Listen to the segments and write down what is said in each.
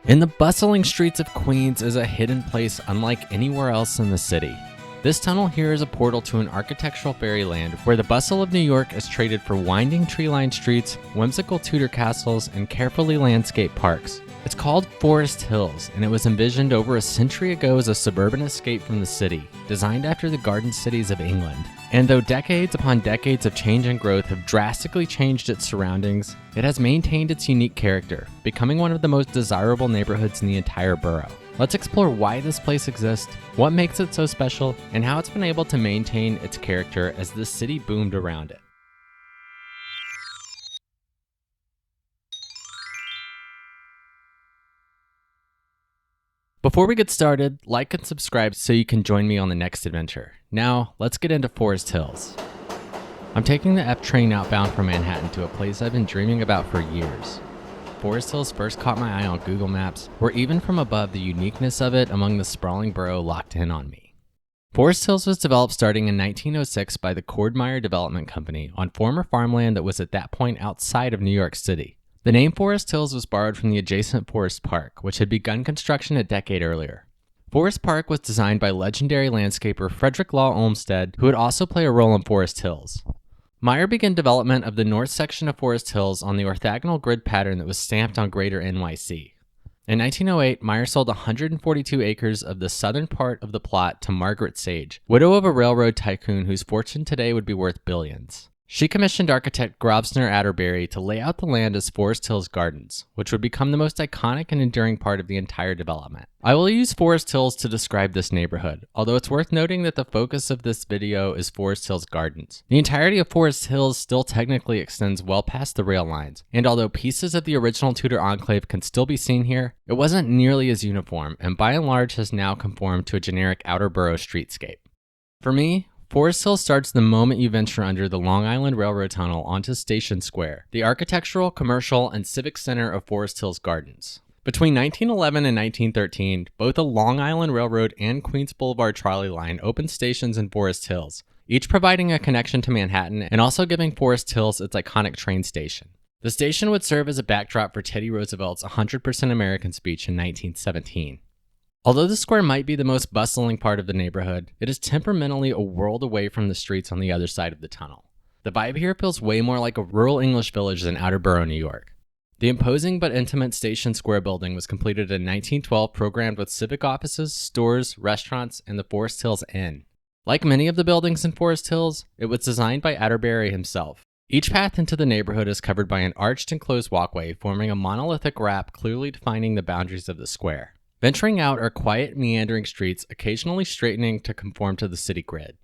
In the bustling streets of Queens is a hidden place unlike anywhere else in the city. This tunnel here is a portal to an architectural fairyland where the bustle of New York is traded for winding tree-lined streets, whimsical Tudor castles, and carefully landscaped parks. It's called Forest Hills, and it was envisioned over a century ago as a suburban escape from the city, designed after the garden cities of England. And though decades upon decades of change and growth have drastically changed its surroundings, it has maintained its unique character, becoming one of the most desirable neighborhoods in the entire borough. Let's explore why this place exists, what makes it so special, and how it's been able to maintain its character as the city boomed around it. Before we get started, like and subscribe so you can join me on the next adventure. Now, let's get into Forest Hills. I'm taking the F train outbound from Manhattan to a place I've been dreaming about for years. Forest Hills first caught my eye on Google Maps, where even from above the uniqueness of it among the sprawling borough locked in on me. Forest Hills was developed starting in 1906 by the Cordmeyer Development Company on former farmland that was at that point outside of New York City. The name Forest Hills was borrowed from the adjacent Forest Park, which had begun construction a decade earlier. Forest Park was designed by legendary landscaper Frederick Law Olmsted, who would also play a role in Forest Hills. Meyer began development of the north section of Forest Hills on the orthogonal grid pattern that was stamped on Greater NYC. In 1908, Meyer sold 142 acres of the southern part of the plot to Margaret Sage, widow of a railroad tycoon whose fortune today would be worth billions. She commissioned architect Grosvenor Atterbury to lay out the land as Forest Hills Gardens, which would become the most iconic and enduring part of the entire development. I will use Forest Hills to describe this neighborhood, although it's worth noting that the focus of this video is Forest Hills Gardens. The entirety of Forest Hills still technically extends well past the rail lines, and although pieces of the original Tudor enclave can still be seen here, it wasn't nearly as uniform, and by and large has now conformed to a generic outer borough streetscape. For me, Forest Hills starts the moment you venture under the Long Island Railroad Tunnel onto Station Square, the architectural, commercial, and civic center of Forest Hills Gardens. Between 1911 and 1913, both the Long Island Railroad and Queens Boulevard trolley line opened stations in Forest Hills, each providing a connection to Manhattan and also giving Forest Hills its iconic train station. The station would serve as a backdrop for Teddy Roosevelt's 100% American speech in 1917. Although the square might be the most bustling part of the neighborhood, it is temperamentally a world away from the streets on the other side of the tunnel. The vibe here feels way more like a rural English village than outer borough New York. The imposing but intimate Station Square building was completed in 1912, programmed with civic offices, stores, restaurants, and the Forest Hills Inn. Like many of the buildings in Forest Hills, it was designed by Atterbury himself. Each path into the neighborhood is covered by an arched enclosed walkway, forming a monolithic wrap clearly defining the boundaries of the square. Venturing out are quiet, meandering streets, occasionally straightening to conform to the city grid.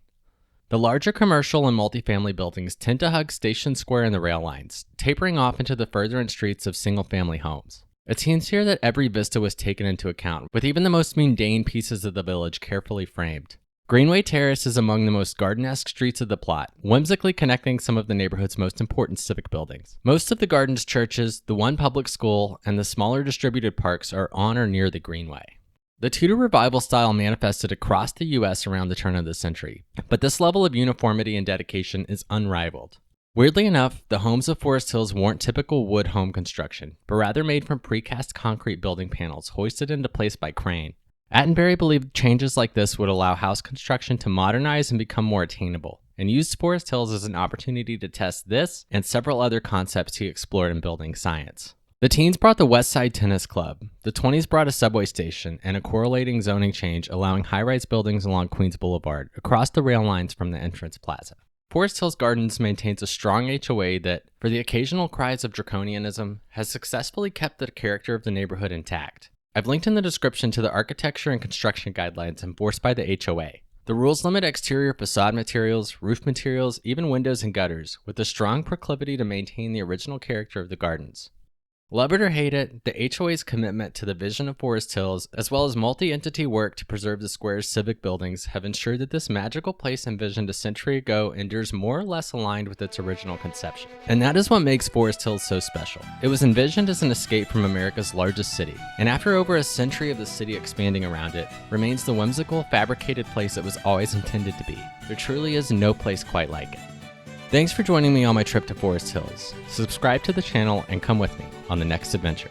The larger commercial and multifamily buildings tend to hug Station Square and the rail lines, tapering off into the furtherance streets of single-family homes. It seems here that every vista was taken into account, with even the most mundane pieces of the village carefully framed. Greenway Terrace is among the most garden-esque streets of the plot, whimsically connecting some of the neighborhood's most important civic buildings. Most of the garden's churches, the one public school, and the smaller distributed parks are on or near the Greenway. The Tudor Revival style manifested across the U.S. around the turn of the century, but this level of uniformity and dedication is unrivaled. Weirdly enough, the homes of Forest Hills weren't typical wood home construction, but rather made from precast concrete building panels hoisted into place by crane. Atterbury believed changes like this would allow house construction to modernize and become more attainable, and used Forest Hills as an opportunity to test this and several other concepts he explored in building science. The teens brought the West Side Tennis Club, the 20s brought a subway station, and a correlating zoning change allowing high-rise buildings along Queens Boulevard across the rail lines from the entrance plaza. Forest Hills Gardens maintains a strong HOA that, for the occasional cries of draconianism, has successfully kept the character of the neighborhood intact. I've linked in the description to the architecture and construction guidelines enforced by the HOA. The rules limit exterior facade materials, roof materials, even windows and gutters, with a strong proclivity to maintain the original character of the gardens. Love it or hate it, the HOA's commitment to the vision of Forest Hills, as well as multi-entity work to preserve the square's civic buildings, have ensured that this magical place envisioned a century ago endures more or less aligned with its original conception. And that is what makes Forest Hills so special. It was envisioned as an escape from America's largest city, and after over a century of the city expanding around it, remains the whimsical, fabricated place it was always intended to be. There truly is no place quite like it. Thanks for joining me on my trip to Forest Hills. Subscribe to the channel and come with me on the next adventure.